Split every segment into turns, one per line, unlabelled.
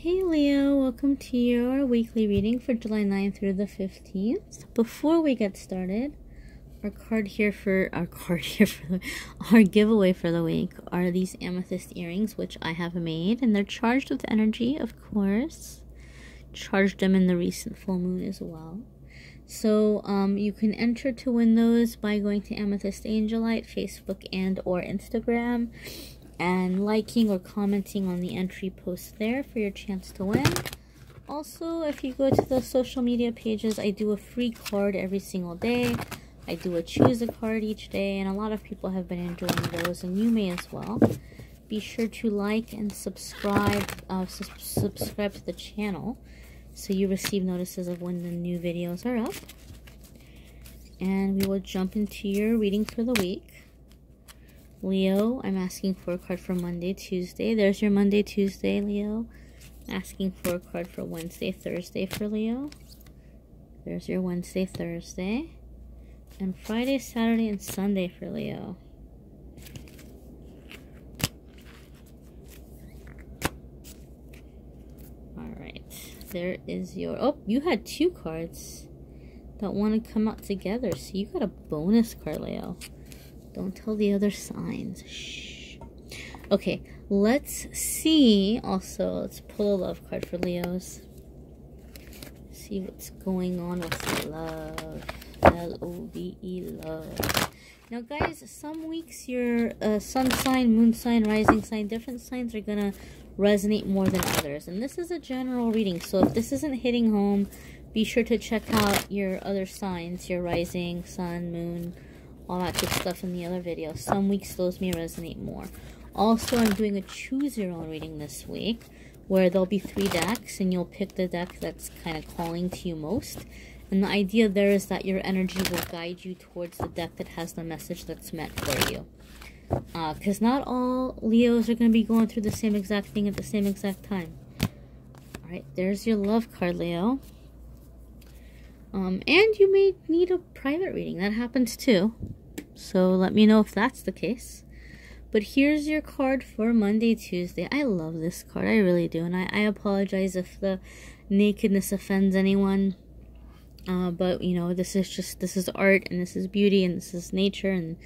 Hey Leo, welcome to your weekly reading for July 9th through the 15th. Before we get started, our giveaway for the week are these amethyst earrings, which I have made, and they're charged with energy, of course. Charged them in the recent full moon as well. So you can enter to win those by going to AnethystAngelLight, Facebook and or Instagram, and liking or commenting on the entry post there for your chance to win. Also, if you go to the social media pages, I do a free card every single day. I do a choose a card each day, and a lot of people have been enjoying those, and you may as well. Be sure to like and subscribe to the channel so you receive notices of when the new videos are up. And we will jump into your reading for the week. Leo, I'm asking for a card for Monday, Tuesday. There's your Monday, Tuesday, Leo. Asking for a card for Wednesday, Thursday for Leo. There's your Wednesday, Thursday. And Friday, Saturday, and Sunday for Leo. Alright. There is your... Oh, you had two cards that want to come out together. So you got a bonus card, Leo. Don't tell the other signs. Shh. Okay, let's see. Also, let's pull a love card for Leos. See what's going on with love. L-O-V-E, love. Now, guys, some weeks your sun sign, moon sign, rising sign, different signs are going to resonate more than others. And this is a general reading. So if this isn't hitting home, be sure to check out your other signs, your rising, sun, moon, all that good stuff in the other video. Some weeks those may resonate more. Also, I'm doing a choose your own reading this week where there'll be 3 decks and you'll pick the deck that's kind of calling to you most. And the idea there is that your energy will guide you towards the deck that has the message that's meant for you. Because not all Leos are going to be going through the same exact thing at the same exact time. Alright, there's your love card, Leo. And you may need a private reading. That happens too. So let me know if that's the case. But here's your card for Monday, Tuesday. I love this card. I really do. And I apologize if the nakedness offends anyone. But, you know, this is art, and this is beauty, and this is nature, and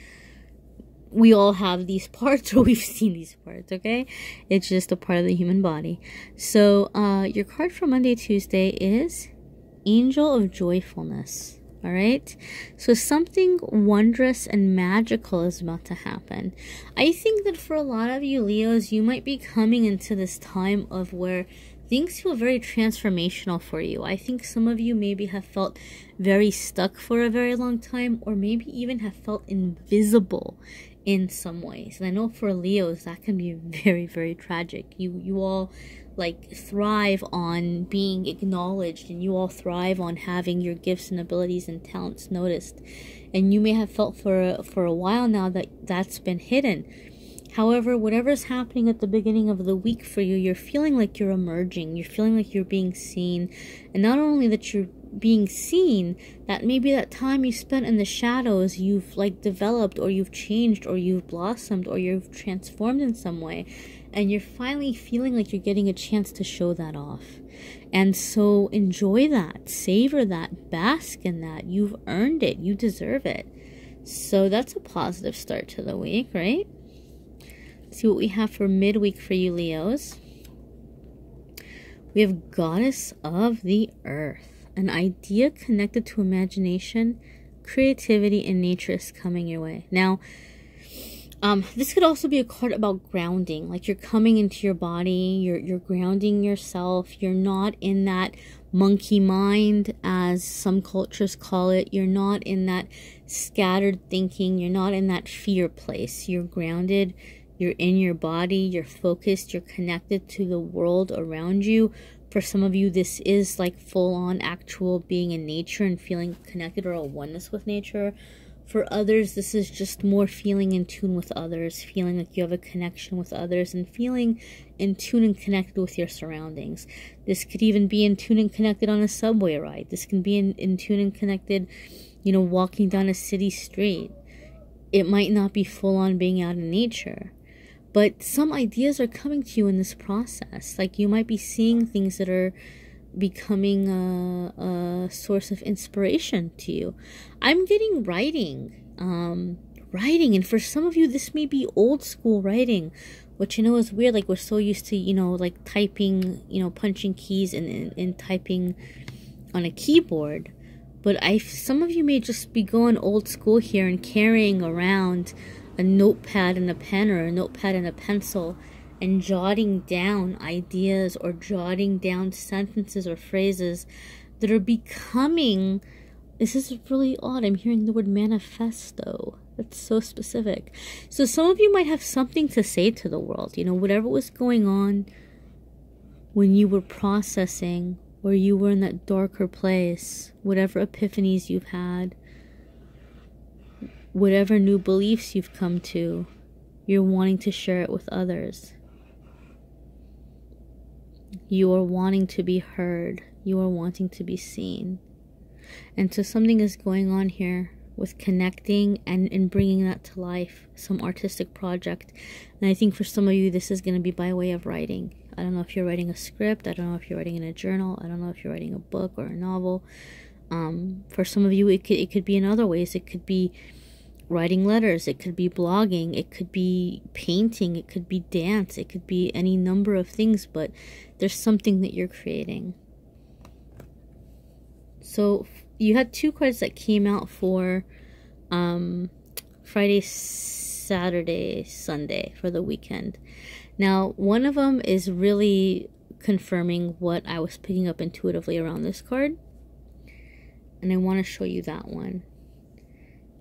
we all have these parts, or we've seen these parts, okay? It's just a part of the human body. So, your card for Monday, Tuesday is Angel of Joyfulness. All right, so something wondrous and magical is about to happen. I think that for a lot of you Leos, you might be coming into this time of where things feel very transformational for you. I think some of you maybe have felt very stuck for a very long time, or maybe even have felt invisible in some ways. And I know for Leos that can be very, very tragic. You all like thrive on being acknowledged, and you all thrive on having your gifts and abilities and talents noticed. And you may have felt for a while now that that's been hidden. However, whatever's happening at the beginning of the week for you, you're feeling like you're emerging. You're feeling like you're being seen. And not only that you're being seen, that maybe that time you spent in the shadows, you've like developed, or you've changed, or you've blossomed, or you've transformed in some way. And you're finally feeling like you're getting a chance to show that off. And so enjoy that. Savor that. Bask in that. You've earned it. You deserve it. So that's a positive start to the week, right? See what we have for midweek for you Leos. We have Goddess of the Earth. An idea connected to imagination, creativity, and nature is coming your way. Now, this could also be a card about grounding. Like you're coming into your body, you're grounding yourself. You're not in that monkey mind, as some cultures call it. You're not in that scattered thinking. You're not in that fear place. You're grounded. You're in your body. You're focused. You're connected to the world around you. For some of you, this is like full-on actual being in nature and feeling connected, or a oneness with nature. For others, this is just more feeling in tune with others, feeling like you have a connection with others, and feeling in tune and connected with your surroundings. This could even be in tune and connected on a subway ride. This can be in tune and connected, you know, walking down a city street. It might not be full on being out in nature, But some ideas are coming to you in this process. Like you might be seeing things that are becoming a source of inspiration to you. I'm getting writing. Writing. And for some of you, this may be old school writing, which you know is weird. Like we're so used to, you know, like typing, you know, punching keys and typing on a keyboard. But some of you may just be going old school here and carrying around a notepad and a pen, or a notepad and a pencil, and jotting down ideas or jotting down sentences or phrases that are becoming, this is really odd, I'm hearing the word manifesto. That's so specific. So some of you might have something to say to the world, you know, whatever was going on when you were processing, or you were in that darker place, whatever epiphanies you've had, whatever new beliefs you've come to, you're wanting to share it with others. You are wanting to be heard. You are wanting to be seen. And so something is going on here with connecting and bringing that to life, some artistic project. And I think for some of you, this is going to be by way of writing. I don't know if you're writing a script. I don't know if you're writing in a journal. I don't know if you're writing a book or a novel. For some of you, it could be in other ways. It could be writing letters. It could be blogging. It could be painting. It could be dance. It could be any number of things, but there's something that you're creating. So you had two cards that came out for Friday, Saturday, Sunday, for the weekend. Now, one of them is really confirming what I was picking up intuitively around this card. And I want to show you that one.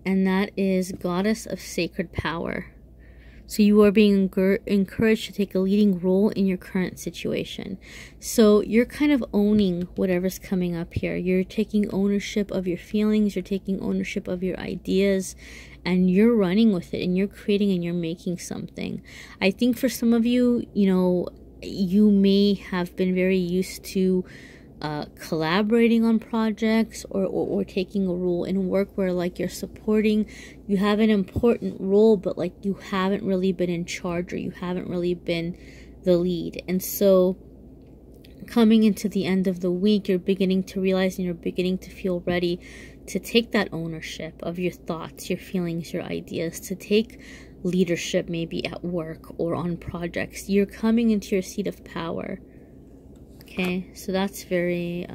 And that is Goddess of Sacred Power. So you are being encouraged to take a leading role in your current situation. So you're kind of owning whatever's coming up here. You're taking ownership of your feelings. You're taking ownership of your ideas. And you're running with it. And you're creating and you're making something. I think for some of you, you know, you may have been very used to collaborating on projects or taking a role in work where like you're supporting, you have an important role, but like you haven't really been in charge, or you haven't really been the lead. And so coming into the end of the week, you're beginning to realize and you're beginning to feel ready to take that ownership of your thoughts, your feelings, your ideas, to take leadership maybe at work or on projects. You're coming into your seat of power. Okay, so that's very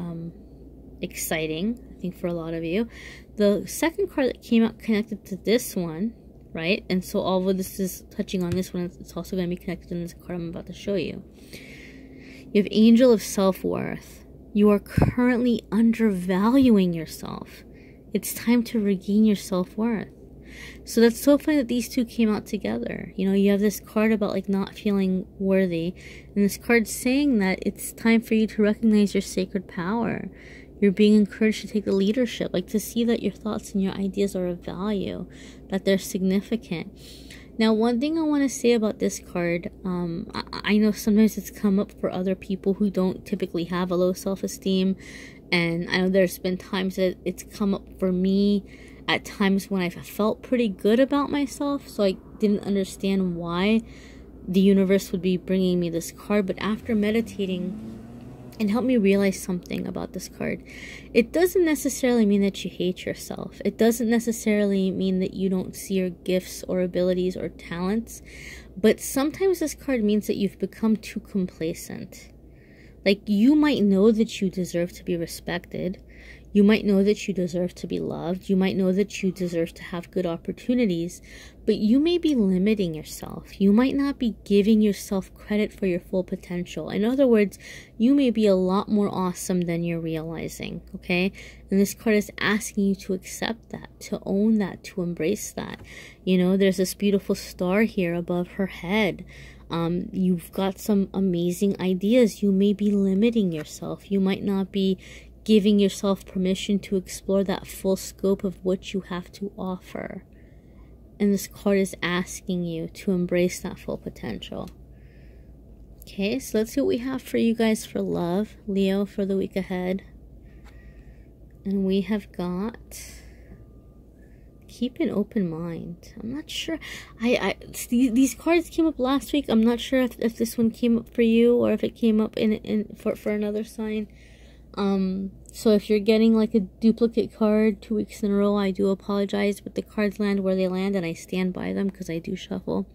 exciting, I think, for a lot of you. The second card that came out connected to this one, right? And so although this is touching on this one, it's also going to be connected to this card I'm about to show you. You have Angel of Self-Worth. You are currently undervaluing yourself. It's time to regain your self-worth. So that's so funny that these two came out together. You know, you have this card about like not feeling worthy, and this card saying that it's time for you to recognize your sacred power. You're being encouraged to take the leadership, like to see that your thoughts and your ideas are of value, that they're significant. Now, one thing I want to say about this card, I know sometimes it's come up for other people who don't typically have a low self-esteem, and I know there's been times that it's come up for me at times when I've felt pretty good about myself, so I didn't understand why the universe would be bringing me this card. But after meditating, it helped me realize something about this card. It doesn't necessarily mean that you hate yourself. It doesn't necessarily mean that you don't see your gifts or abilities or talents. But sometimes this card means that you've become too complacent. Like, you might know that you deserve to be respected. You might know that you deserve to be loved. You might know that you deserve to have good opportunities, but you may be limiting yourself. You might not be giving yourself credit for your full potential. In other words, you may be a lot more awesome than you're realizing, okay? And this card is asking you to accept that, to own that, to embrace that. You know, there's this beautiful star here above her head. You've got some amazing ideas. You may be limiting yourself. You might not be giving yourself permission to explore that full scope of what you have to offer. And this card is asking you to embrace that full potential. Okay, so let's see what we have for you guys for love, Leo, for the week ahead. And we have got keep an open mind. I'm not sure. These cards came up last week. I'm not sure if this one came up for you or if it came up for another sign. So if you're getting like a duplicate card 2 weeks in a row, I do apologize, but the cards land where they land and I stand by them because I do shuffle.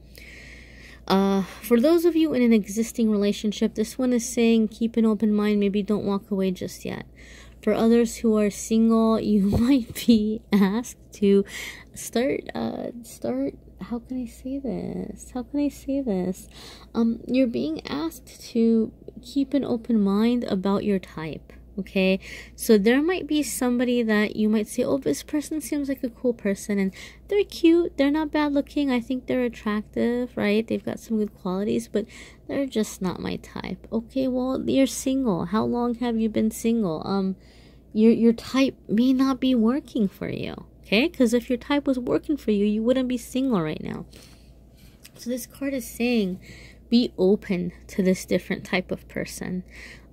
For those of you in an existing relationship, this one is saying keep an open mind, maybe don't walk away just yet. For others who are single, you might be asked to start, how can I say this? You're being asked to keep an open mind about your type. Okay, so there might be somebody that you might say, oh, this person seems like a cool person and they're cute, they're not bad looking, I think they're attractive, right? They've got some good qualities, but they're just not my type. Okay, well, you're single. How long have you been single? Your type may not be working for you, okay? Because if your type was working for you, you wouldn't be single right now. So this card is saying be open to this different type of person.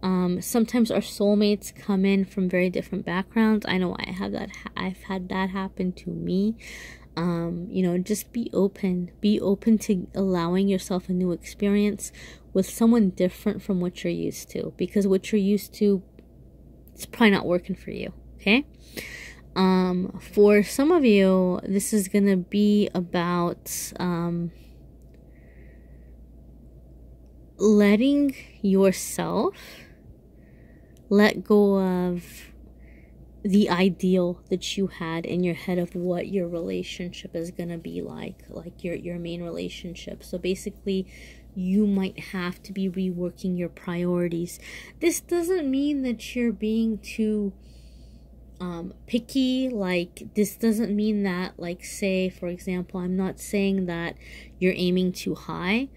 Sometimes our soulmates come in from very different backgrounds. I know I've had that happen to me. You know, just be open to allowing yourself a new experience with someone different from what you're used to, because what you're used to, it's probably not working for you. Okay. For some of you, this is gonna be about letting yourself let go of the ideal that you had in your head of what your relationship is gonna be like your main relationship. So basically, you might have to be reworking your priorities. This doesn't mean that you're being too picky. Like, this doesn't mean that, like, say for example, I'm not saying that you're aiming too high.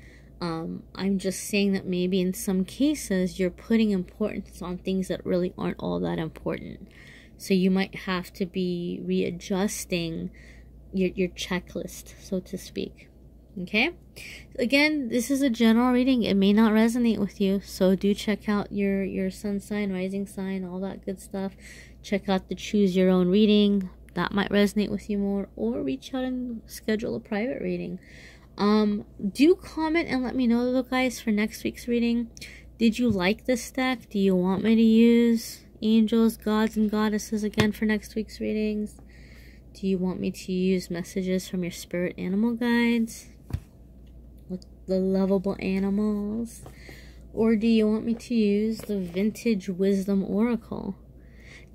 I'm just saying that maybe in some cases you're putting importance on things that really aren't all that important. So you might have to be readjusting your checklist, so to speak. Okay? Again, this is a general reading. It may not resonate with you, so do check out your sun sign, rising sign, all that good stuff. Check out the choose your own reading. That might resonate with you more, or reach out and schedule a private reading. Do comment and let me know though, guys, for next week's reading. Did you like this deck? Do you want me to use angels, gods, and goddesses again for next week's readings? Do you want me to use messages from your spirit animal guides with the lovable animals? Or do you want me to use the Vintage Wisdom Oracle?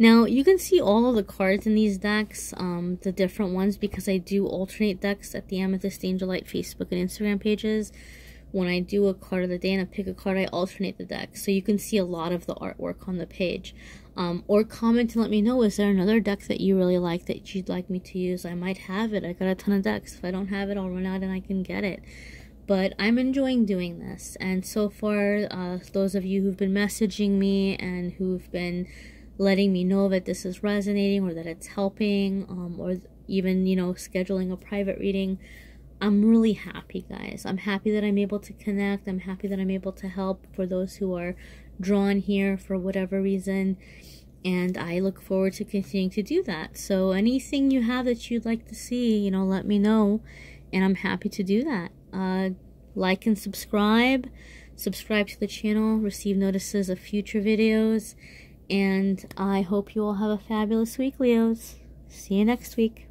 Now, you can see all of the cards in these decks, the different ones, because I do alternate decks at the AnethystAngelLight Facebook and Instagram pages. When I do a card of the day and I pick a card, I alternate the decks. So you can see a lot of the artwork on the page. Or comment and let me know, is there another deck that you really like that you'd like me to use? I might have it. I got a ton of decks. If I don't have it, I'll run out and I can get it. But I'm enjoying doing this. And so far, those of you who've been messaging me and who've been letting me know that this is resonating or that it's helping, or even, you know, scheduling a private reading, I'm really happy, guys. I'm happy that I'm able to connect. I'm happy that I'm able to help for those who are drawn here for whatever reason. And I look forward to continuing to do that. So anything you have that you'd like to see, you know, let me know. And I'm happy to do that. Like and subscribe. Subscribe to the channel. Receive notices of future videos. And I hope you all have a fabulous week, Leos. See you next week.